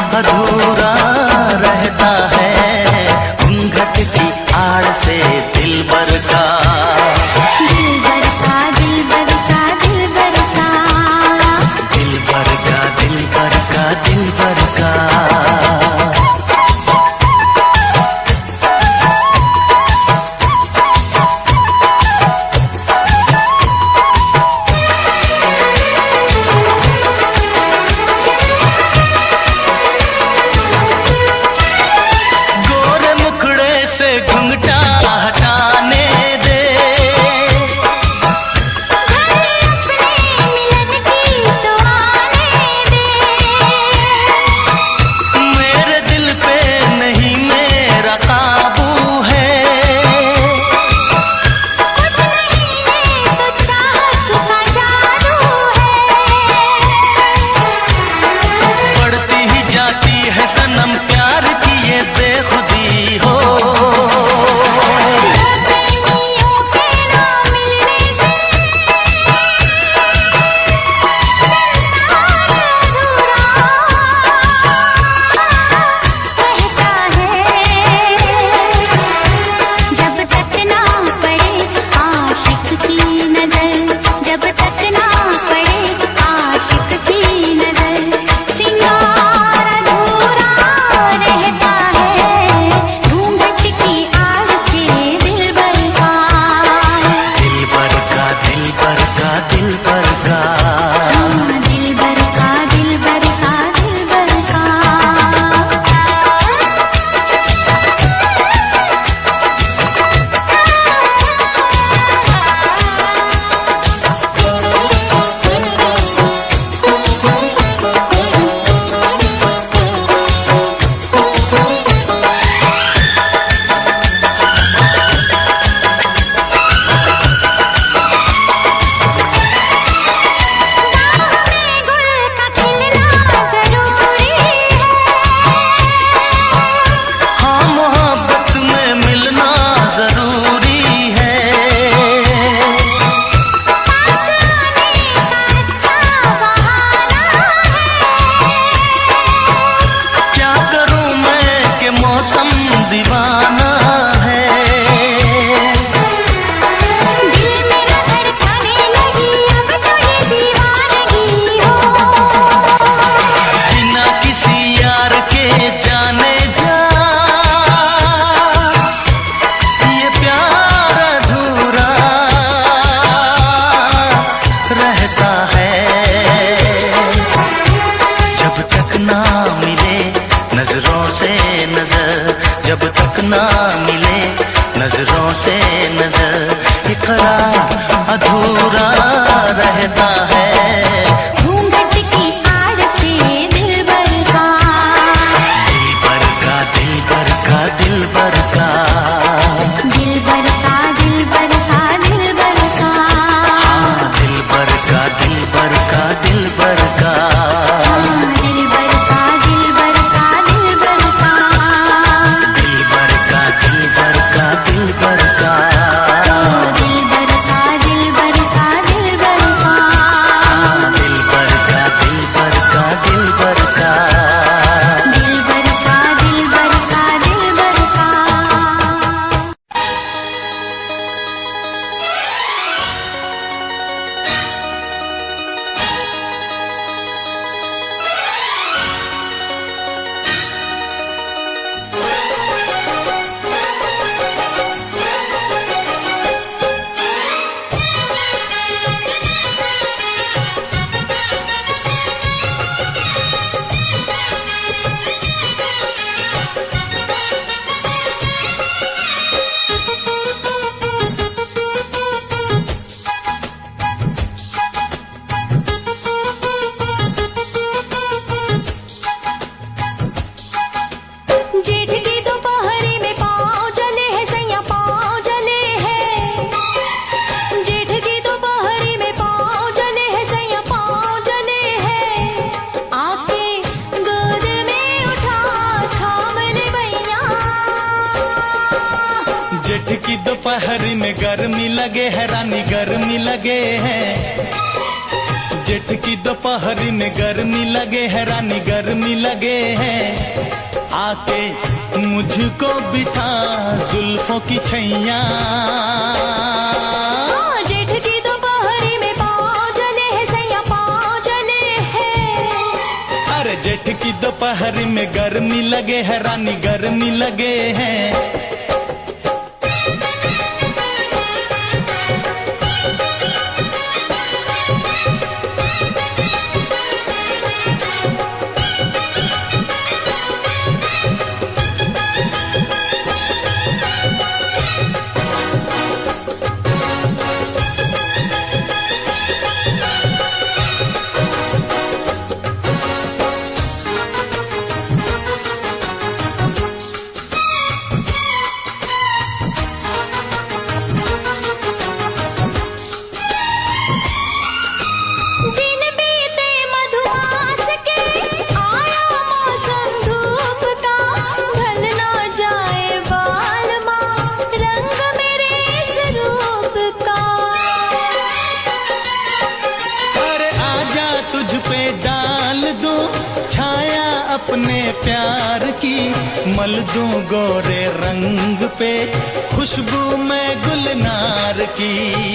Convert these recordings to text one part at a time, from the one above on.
अधूरा रहता है घूंघट की आड़ से दिलबर का। दिलबर का दिलबर का दिलबर का दिलबर का दिलबर का दिलबर का। से घुंघटा हटाने दे, अपने मिलन की तो आने दे। मेरे दिल पे नहीं मेरा काबू है, कुछ नहीं ये तो चाहत का जादू है। बढ़ती ही जाती है सनम प्यार की ये बेखुदी हो। मौसम दीवाना है, दिल मेरा धड़कने लगी अब तो ये दीवानगी हो। बिना किसी यार के जाने जा ये प्यार अधूरा रहता है। जब तक ना मिले नजरों से नजर, जब तक ना मिले नजरों से नजर, इकरार अधूरा रहता है घूंघट की आड़ से दिलबर का। दिलबर का दिलबर का दिलबर का। दिलबर का दिलबर का दिलबर का। हाँ दिलबर का दिलबर का दिलबर का। दिलबर का दिलबर का दिलबर का। दिलबर का दिलबर का दिलबर का। दिलबर का दिलबर का दिलबर का। दिलबर का दिलबर का दिलबर का। दिलबर का दिलबर का दिलबर का। जेठ की दोपहरी में पाँव जले हैं सैया पाँव जले हैं। जेठ की दोपहरी में पाँव जले हैं सैया पाँव जले हैं। आके गोद में उठा थाम ले भैया। जेठ की दोपहरी में गर्मी लगे है रानी गर्मी लगे है। जेठ की दोपहरी में गर्मी लगे है रानी गर्मी लगे है, आके मुझको बिठा जुल्फों की छैया। जेठ की दोपहरी में पाँव जले है सैया पाँव जले है। अरे जेठ की दोपहरी में गर्मी लगे है रानी गर्मी लगे है। अपने प्यार की मल दूं गोरे रंग पे खुशबू में गुलनार की।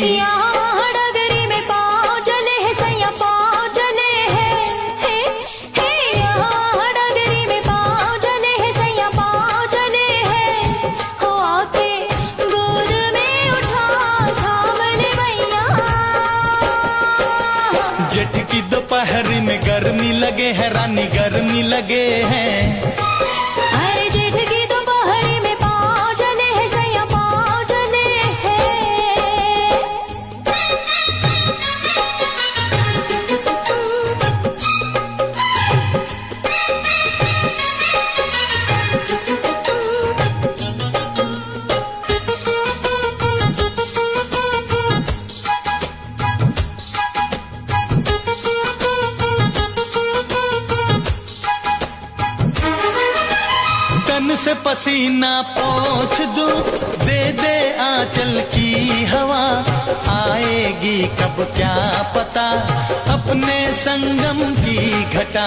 यहाँ डगरी में पाँव जले है सैया पाँव जले है। यहाँ डगरी में पाँव जले है सैया पाँव जले है। हो आके गोद में उठा थाम ले भैया। जेठ की दोपहरी में गर्मी लगे है रानी गर्मी लगे हैं। अरे जेठ की दोपहरी में पाँव जले है सैया पाँव जले है। से पसीना पोंछ दूं दे दे आंचल की हवा, आएगी कब क्या पता अपने संगम की घटा।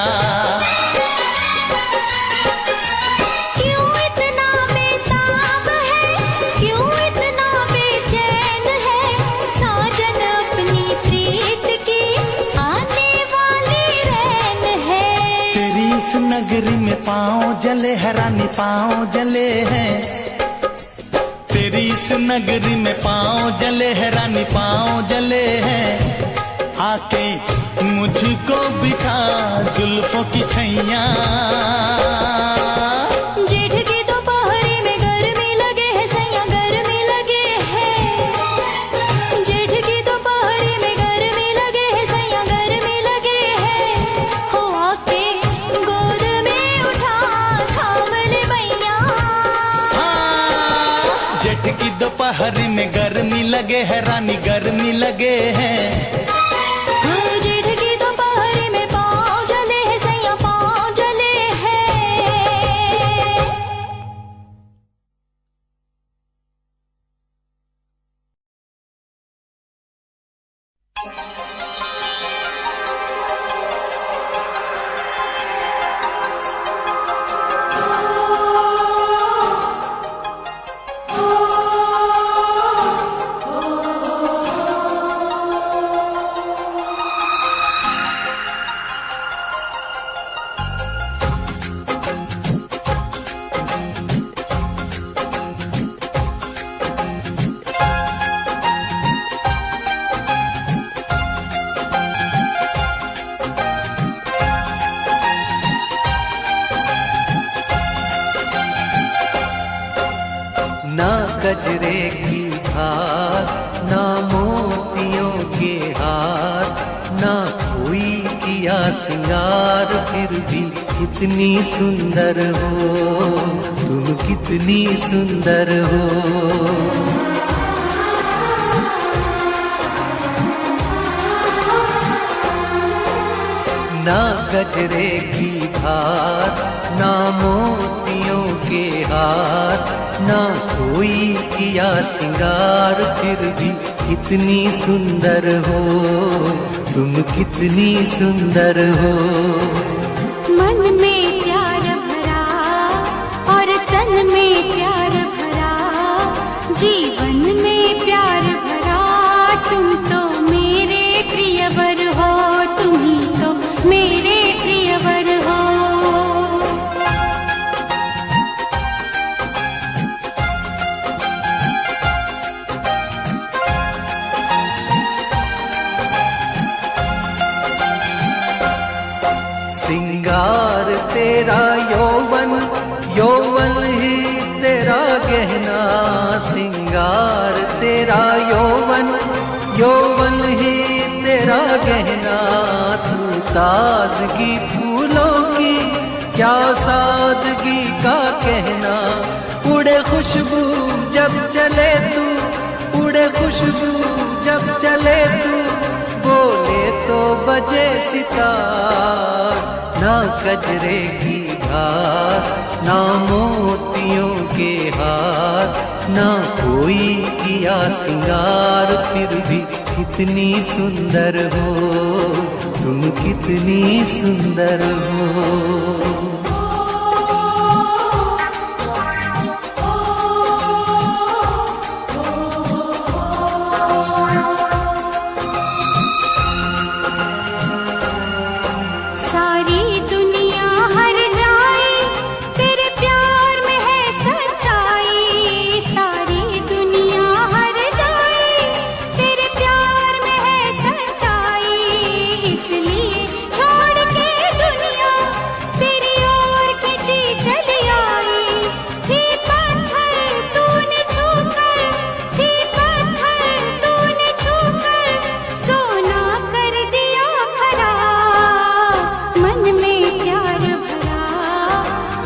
क्यों इतना बेताब है क्यों इतना बेचैन है, साजन अपनी प्रीत की आने वाली रैन है। तेरी इस नगरी में पाँव जले है रानी पाँव जले हैं। तेरी इस नगरी में पाँव जले है रानी पाँव जले हैं। आके मुझको बिठा जुल्फों की छैया। जेठ की दोपहरी में गर्मी लगे है सैया गर्मी लगे है। जेठ की दोपहरी में गर्मी लगे है सैया गर्मी लगे है। हो आके गोद में उठा थाम ले भैया। जेठ की दोपहरी में गर्मी लगे है रानी गर्मी लगे हैं। जेठ की दोपहरी में पाँव जले है सैया पाँव जले है। ना गजरे की धार ना मोतियों के हार, ना कोई किया सिंगार, फिर भी कितनी सुंदर हो तुम कितनी सुंदर हो। ना गजरे की धार ना मोतियों के के हार, ना कोई किया सिंगार, फिर भी कितनी सुंदर हो तुम, कितनी सुंदर हो। मन में प्यार भरा और तन में प्यार भरा, जीवन में प्यार भरा, तुम तो मेरे प्रियवर हो, तुम ही तो मेरे प्रियवर हो। सिंगार तेरा यौवन, यौवन ही तेरा गहना, सिंगार तेरा यौवन, यौवन ही तेरा गहना। तू ताजगी फूलों की, क्या सादगी का कहना, उड़े खुशबू जब चले तू, उड़े खुशबू जब चले तू, बोले तो बजे सितार। ना कजरे की धार, ना मोतियों के हार, ना कोई किया सिंगार, फिर भी कितनी सुंदर हो तुम, कितनी सुंदर हो। सारी दुनिया हर जाए तेरे प्यार में है सच्चाई, सारी दुनिया हर जाए तेरे प्यार में है सच्चाई, इसलिए छोड़ के दुनिया तेरी ओर खिंची चली आई। थी पत्थर तूने छूकर, थी पत्थर तूने छूकर, सोना कर दिया खरा। मन में प्यार भरा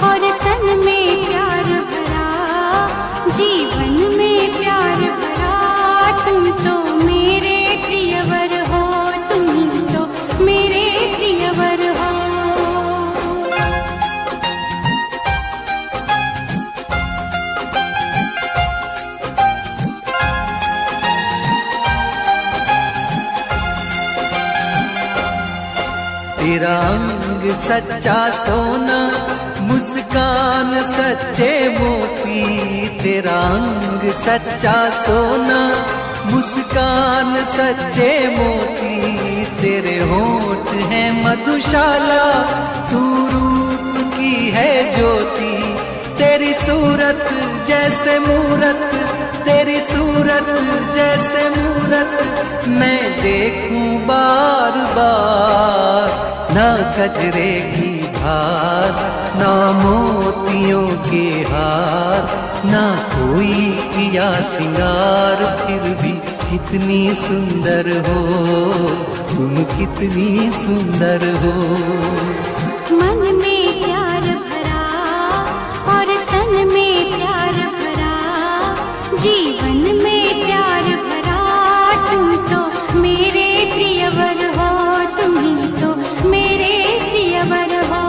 और तन में प्यार भरा, जीवन में प्यार भरा, तुम तो मेरे प्रियवर हो, तुम ही तो मेरे प्रियवर हो। तेरा अंग सच्चा सोना, मुस्कान सच्चे मोती, तेरा अंग सच्चा सोना, मुस्कान सच्चे मोती, तेरे होठ हैं मधुशाला, तू रूप की है ज्योति, तेरी सूरत जैसे मूरत, तेरी सूरत जैसे मूरत, मैं देखूं बार बार। ना गजरे की धार, ना मोतियों के हार, ना कोई किया सिंगार, फिर भी कितनी सुंदर हो तुम, कितनी सुंदर हो। मन में प्यार भरा और तन में प्यार भरा, जीवन में प्यार भरा, तुम तो मेरे प्रियवर हो, तुम ही तो मेरे प्रियवर हो।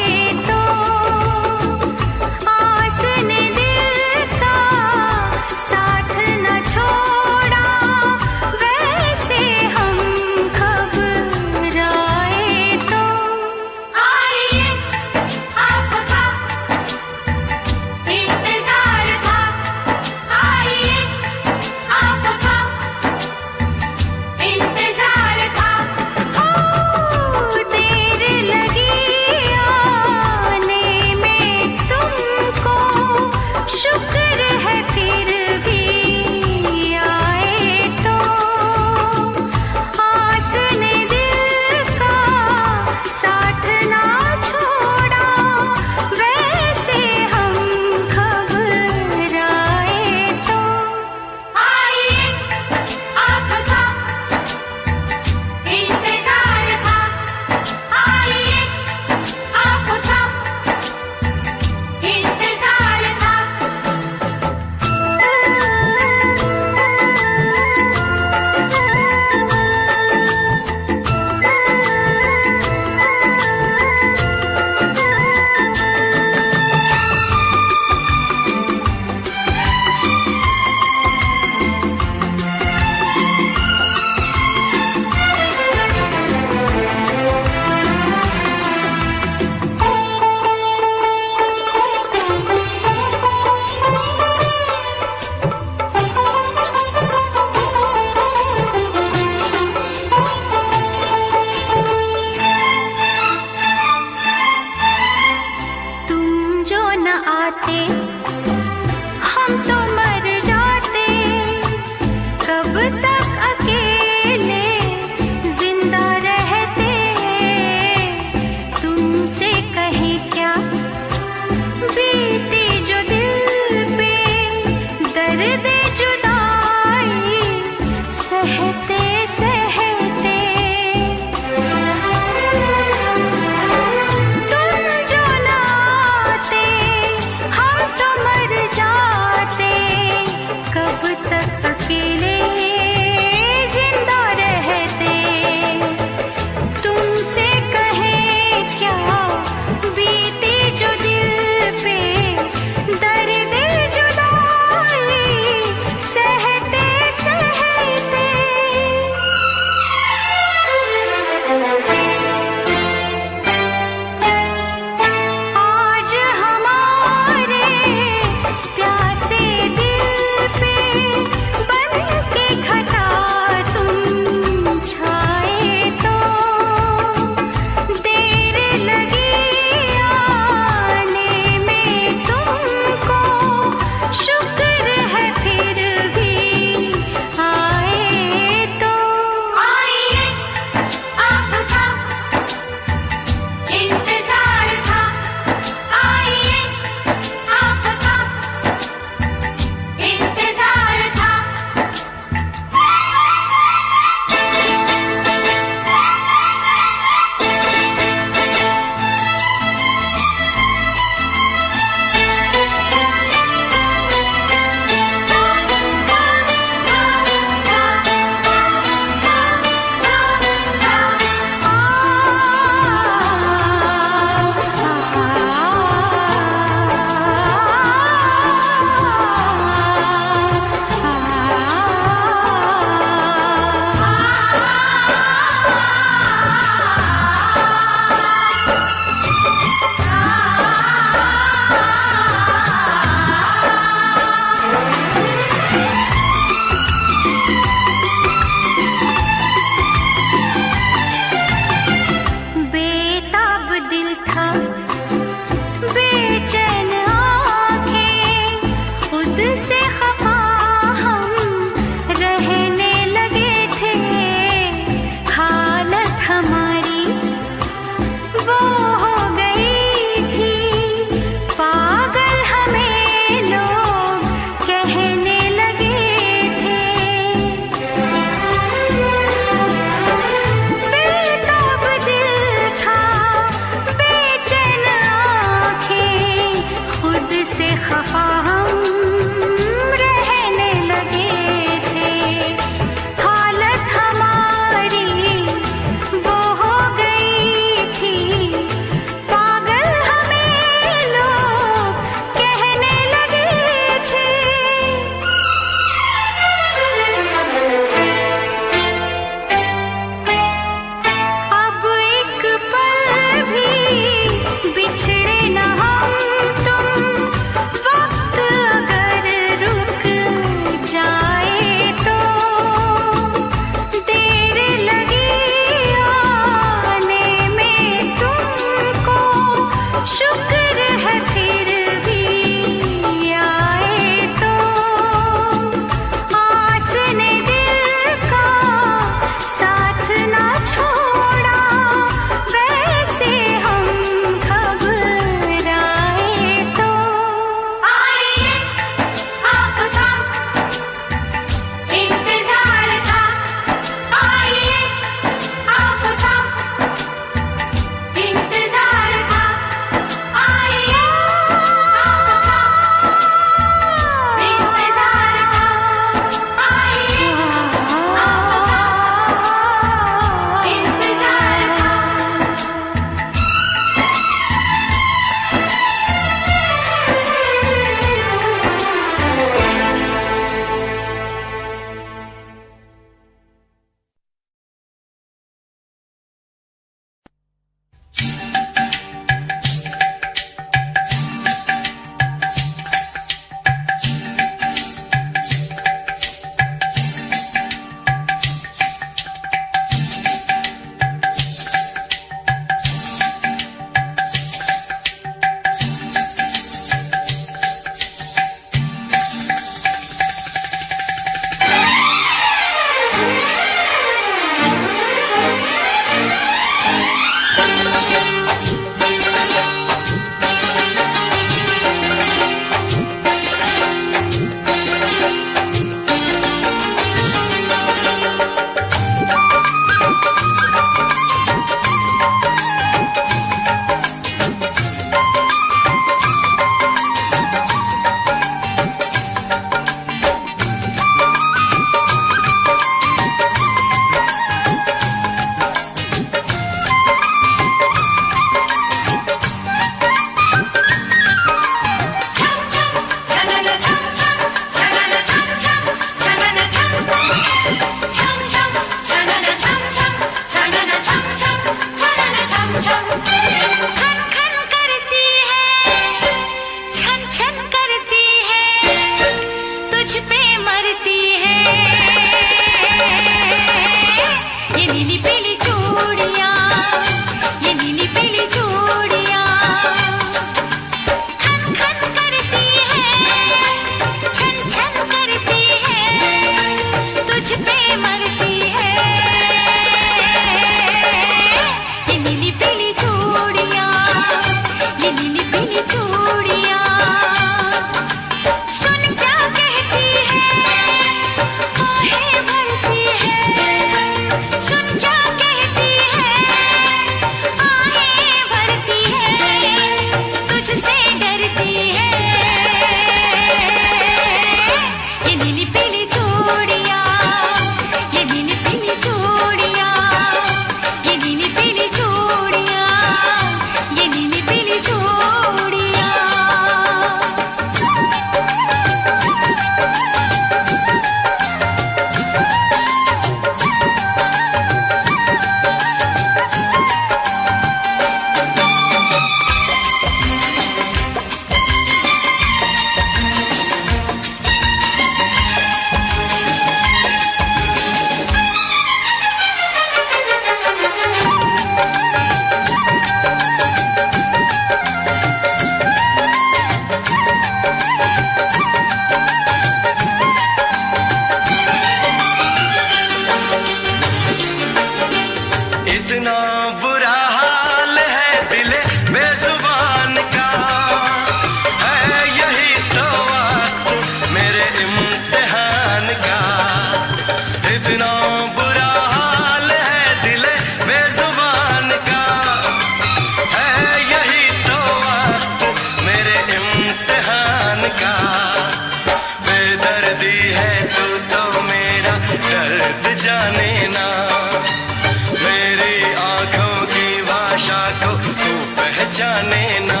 जाने ना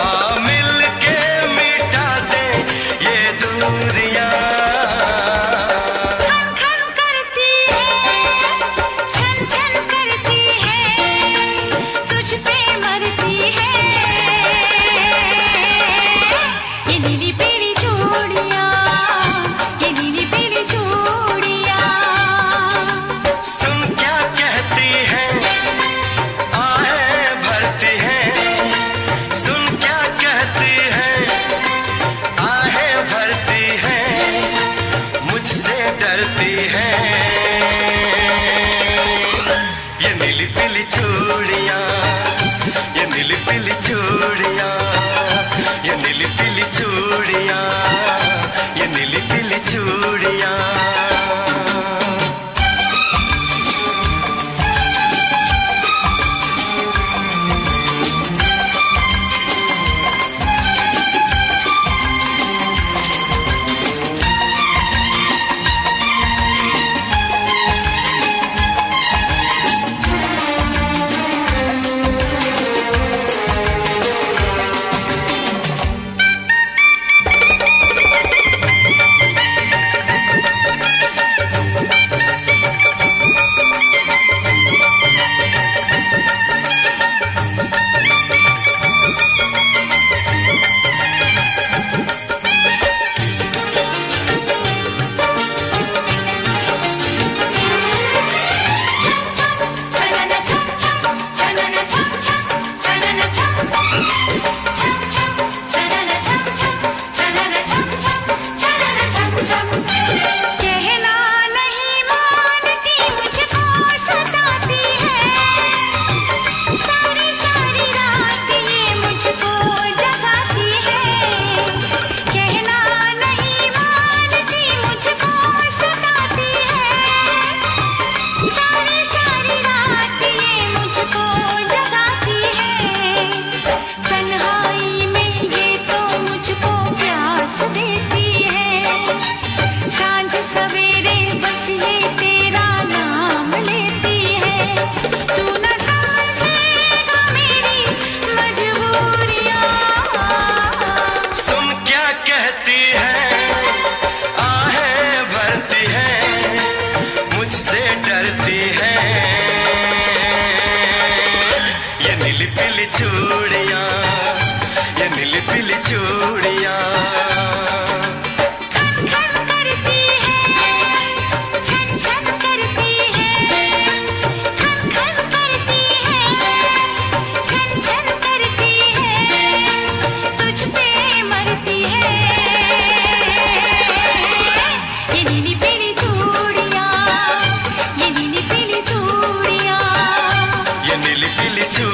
आ मिल के मिटा दे ये दूरियां। खन खन करती है, छन छन करती है, तुझ पे मरती है ये नीली पीली चूड़ियां, ये नीली पीली चूड़ियां। सुन क्या कहती है आहें भरती है, सुन क्या कहती है आहें भरती है, मुझसे डरती है ये नीली पीली चूड़ियां, ये नीली पीली चूड़ियां, ये नीली पीली चूड़ियां, ये नीली पीली चूड़ियां।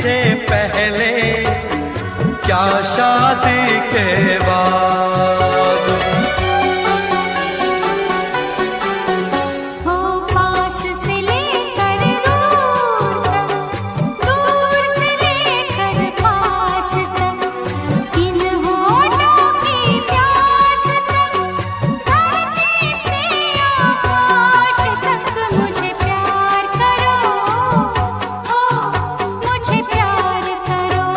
से पहले क्या शादी के बाद। हो पास से लेकर दूर तक, दूर से लेकर पास तक, इन होठों की प्यास तक, धरती से आकाश तक मुझे प्यार करो, ओ मुझे प्यार करो,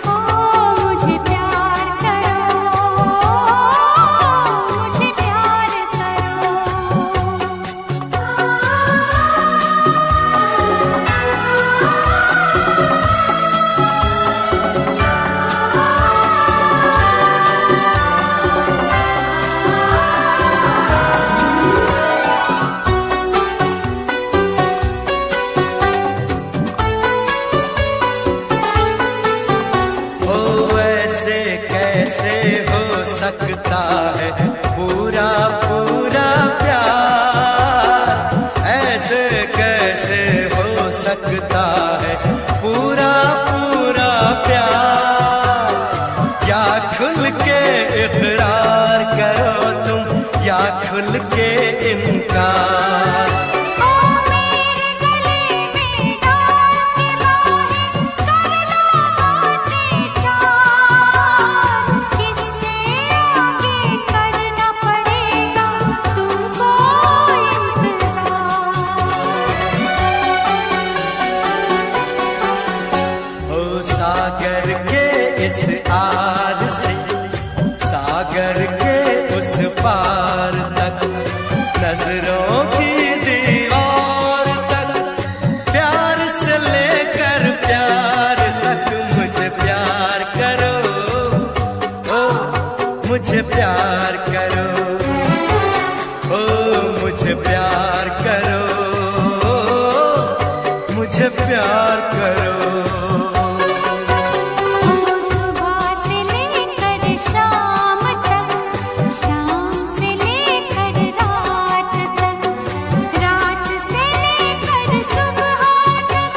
ओ मुझे प्यार करो, मुझे प्यार करो। ओ ऐसे कैसे हो सकता है पूरा पूरा प्यार, ऐसे कैसे हो सकता है पूरा पूरा प्यार। या खुल के इकरार करो तुम या खुल के इनकार। ओ मेरे गले में डाल के बाहें कर लो बातें चार, किससे आगे करना पड़ेगा तुमको इंतजार। ओ सागर के इस आर से सागर के उस पार तक, नजरों की दीवार तक, प्यार से लेकर प्यार तक मुझे प्यार करो, ओ मुझे प्यार करो, ओ मुझे प्यार करो, मुझे प्यार करो। ओ सुबह से लेकर शाम तक, शाम से लेकर रात तक, रात से लेकर सुबह तक,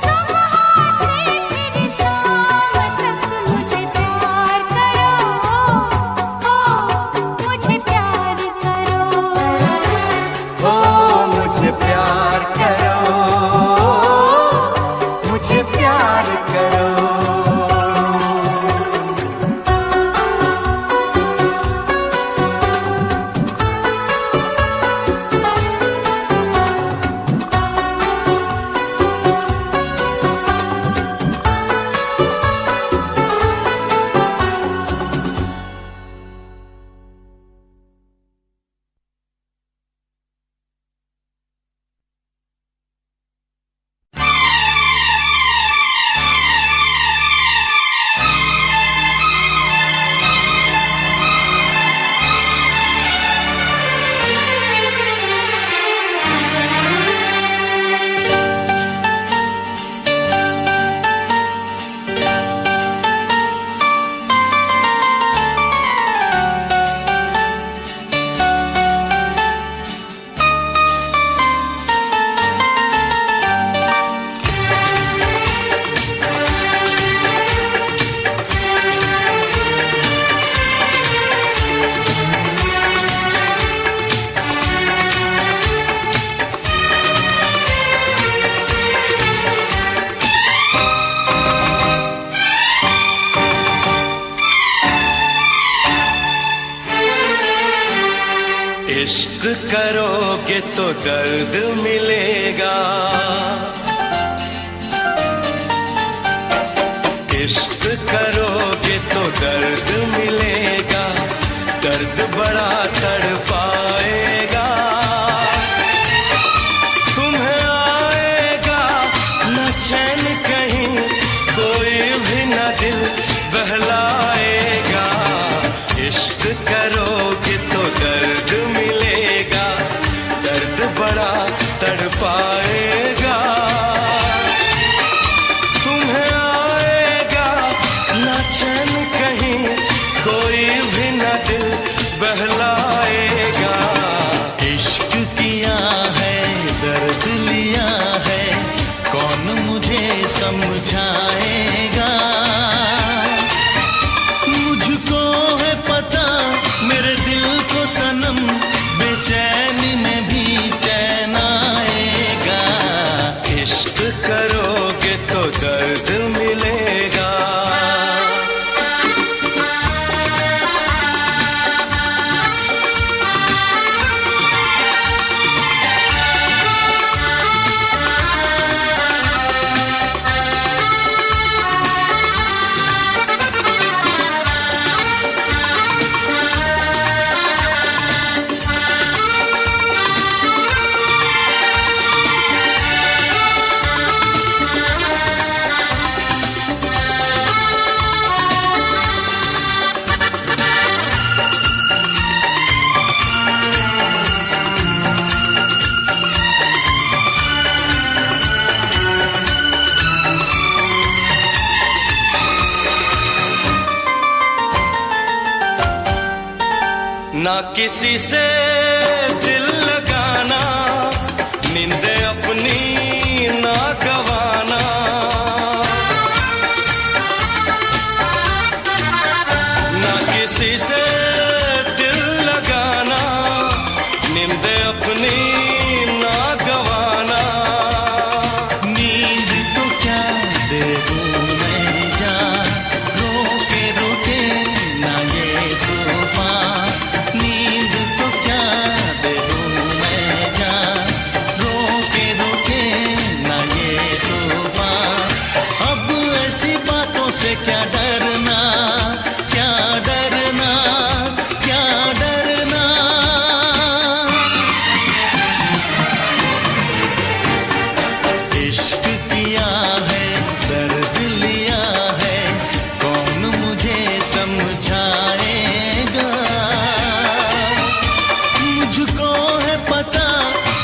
सुबह से फिर शाम तक मुझे प्यार करो, ओ मुझे प्यार करो, ओ मुझे प्यार करो, मुझे प्यार करो। इश्क करोगे तो दर्द मिलेगा, इश्क करोगे तो दर्द मिलेगा, दर्द बड़ा तड़पाएगा। तुम्हें आएगा न चैन कहीं, कोई भी न दिल बहलाएगा। इश्क करोगे तो दर्द मिलेगा, दर्द बड़ा तड़पाएगा। तुम्हें आएगा न चैन कहीं, समझाएगा। मुझको है पता मेरे दिल को सनम, बेचैनी में भी चैन आएगा। इश्क करोगे तो दर्द मिलेगा। ना किसी से दिल लगाना, नींद अपनी ना गवाना। ना किसी से दिल लगाना, नींद अपनी ना गवाना। नींद तो क्या दे दूं मैं जान, रोके रोके ना ये तूफान। नींद तो क्या दे दूं मैं जान, रोके रोके ना ये तूफान। अब ऐसी बातों से क्या डरना, क्या डरना, क्या डरना। इश्क किया है, दर्द लिया है, कौन मुझे समझाएगा। मुझको है पता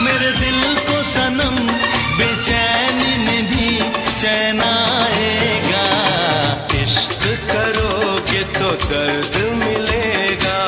मेरे दिल को सनम, बेचैनी में भी चैन आएगा। इश्क करोगे तो दर्द मिलेगा।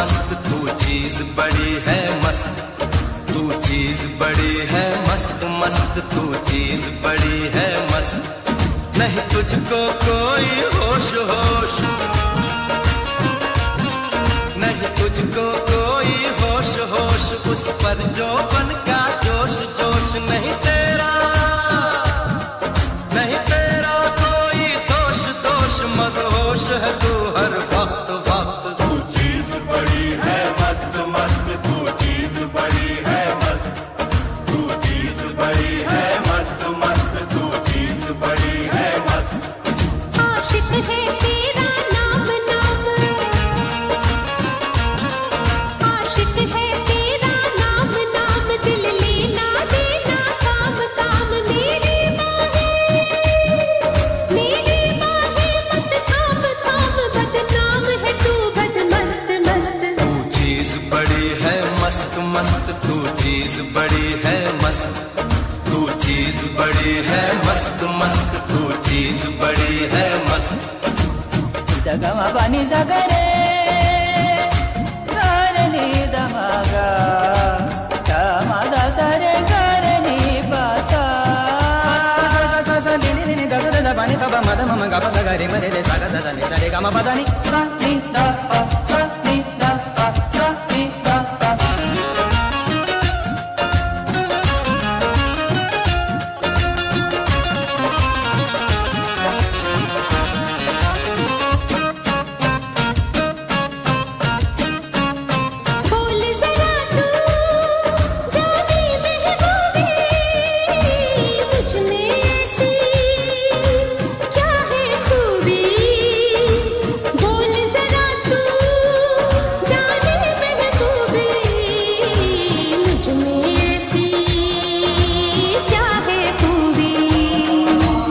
मस्त तू चीज बड़ी है मस्त, तू चीज बड़ी है मस्त मस्त, तू चीज बड़ी है मस्त। नहीं तुझको कोई होश होश, नहीं तुझको कोई होश होश, उस पर जो बन का जोश जोश। नहीं तेरा कोई दोष दोष, मदहोश है तू हर वक्त वक्त। तू चीज बड़ी है मस्त मस्त, तू चीज बड़ी है मस्त, तू चीज बड़ी है मस्त मस्त, तू चीज बड़ी है मस्त। आशिक है तेरा नाम नाम, आशिक है तेरा नाम नाम, दिल लेना देना काम काम। मेरी बाहें मत थाम थाम, बदनाम है तू बद मस्त मस्त। तू चीज बड़ी है मस्त मस्त, तू चीज बड़ी है मस्त, तू चीज बड़ी है मस्त मस्त, तू चीज बड़ी है मस्त। जगमा पानी सगरे करनी दमागा, दमादा सरे करनी बासा। नी दा दा दा पानी तबा मद मम गा पा गा रे मरे रे सा गा सा दा नि सा रे गा मा पा दा नि सा नि दा पा सा नि दा पा सा नि दा पा। बोल जरा तू जाने महबूबी, मुझ में ऐसी क्या है खूबी। बोल जरा तू जाने महबूबी, मुझ में ऐसी क्या है खूबी।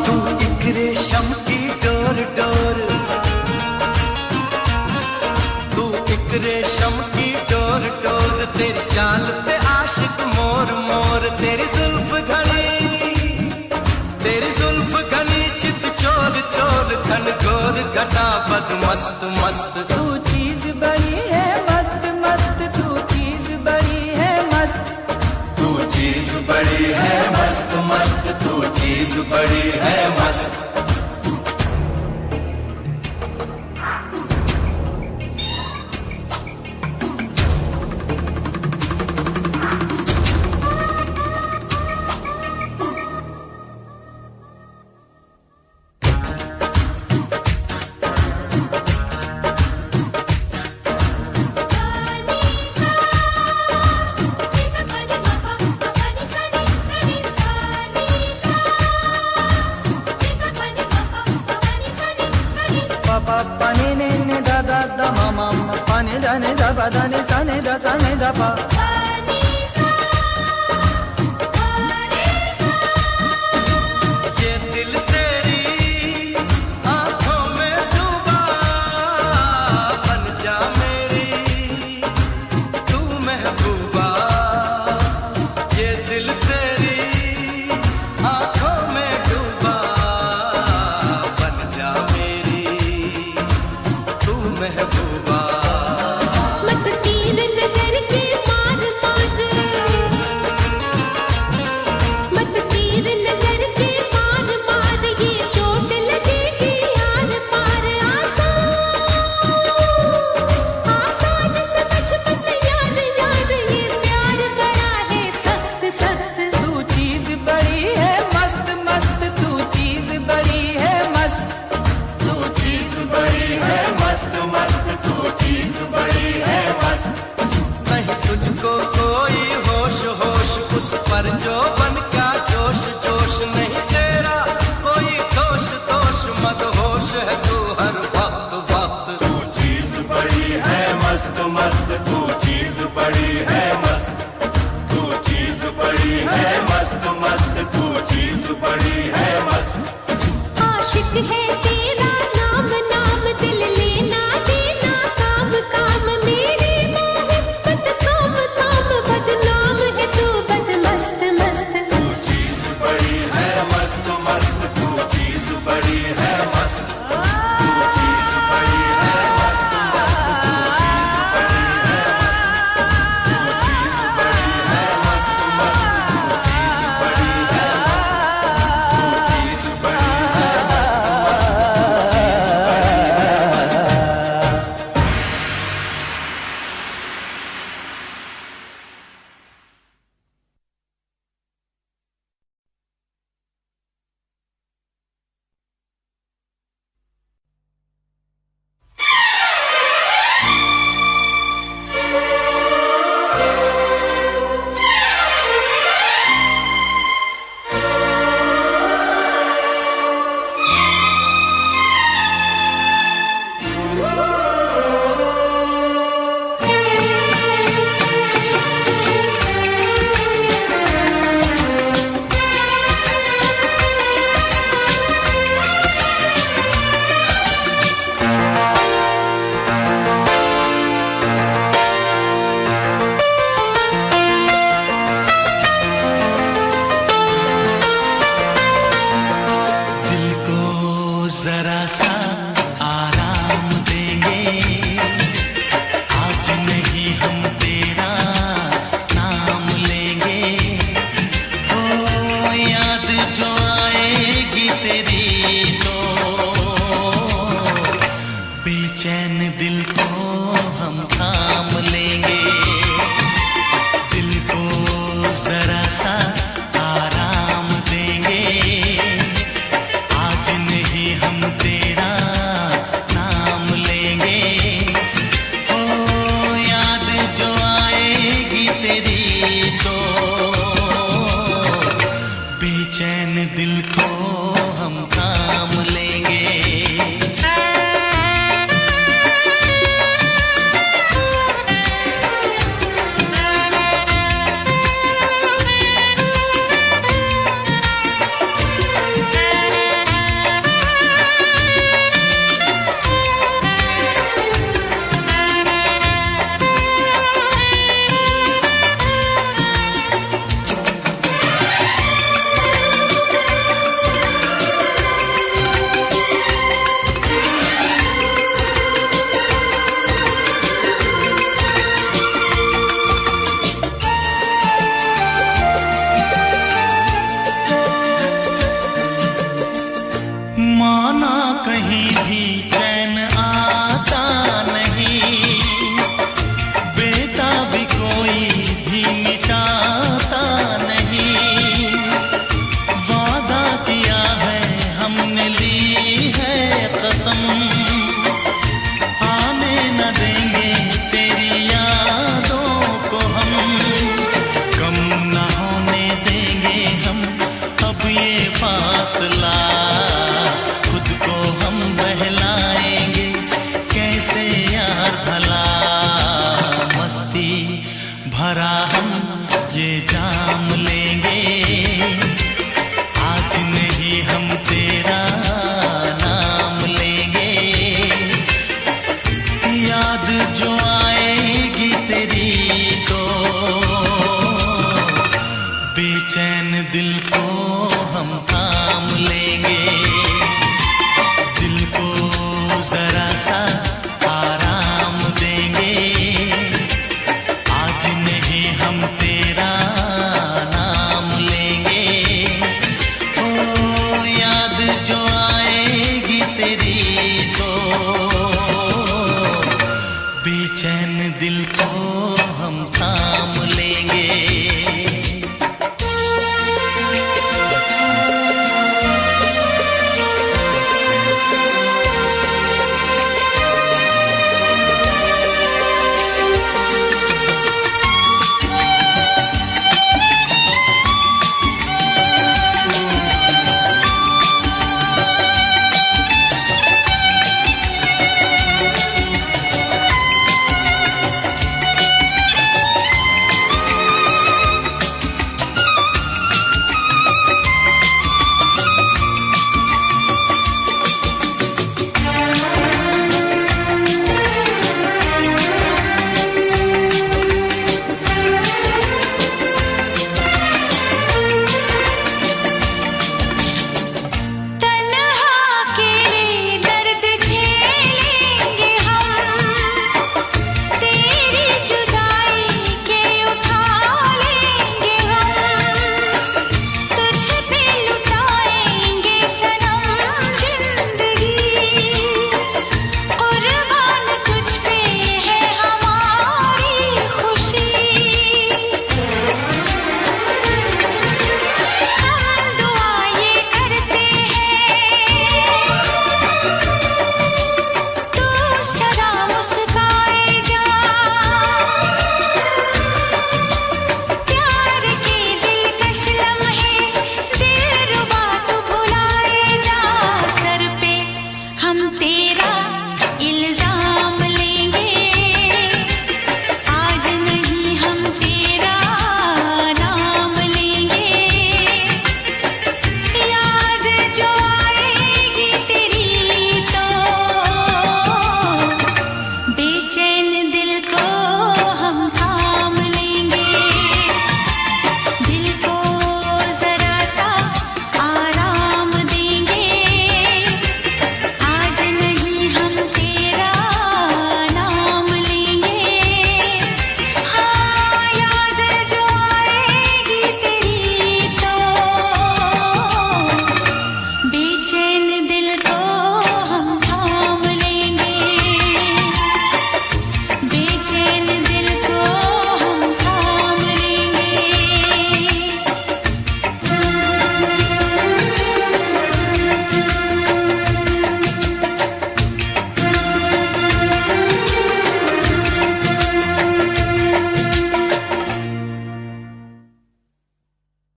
तू एक रेशम की डोर डोर, तू एक रेशम की डोर डोर, तेरी चाल पे आशिक मोर मोर। तेरी जुल्फ घनी चित चोर चोर, घन घोर घटा बद मस्त मस्त। तू चीज बड़ी है मस्त मस्त, तू चीज बड़ी है मस्त, तू चीज बड़ी है मस्त मस्त, तू चीज बड़ी है मस्त। पापा पानी ने दा दा दा मामा पानी दा ने दा पा दा ने सा ने दा पा। ये दिल तेरी आंखों में डूबा, बन जा मेरी तू महबूबा। ये दिल तेरी आंखों में डूबा, बन जा मेरी तू महबूबा। मत तीर नजर के मार मार, मत तीर नजर के मार मार, ये चोट लगेगी यार पार। आसान समझ मत यार यार, ये प्यार बड़ा है सख्त सख्त। तू चीज बड़ी है मस्त मस्त, तू चीज बड़ी है मस्त, तू चीज बड़ी है मस्त मस्त, तू चीज बड़ी है मस्त। नहीं तुझको कोई होश होश, उस पर जो बन का जोश जोश। नहीं तेरा कोई दोष दोष, मदहोश है तू हर वक्त वक्त। तू चीज बड़ी है मस्त मस्त, तू चीज बड़ी है मस्त, तू चीज बड़ी है मस्त मस्त, तू चीज बड़ी है मस्त। आशिक है तेरा नाम नाम, दिल लेना देना काम काम। मेरी बाहें मत थाम थाम, बदनाम है तू बद मस्त मस्त। तू दिल को हम था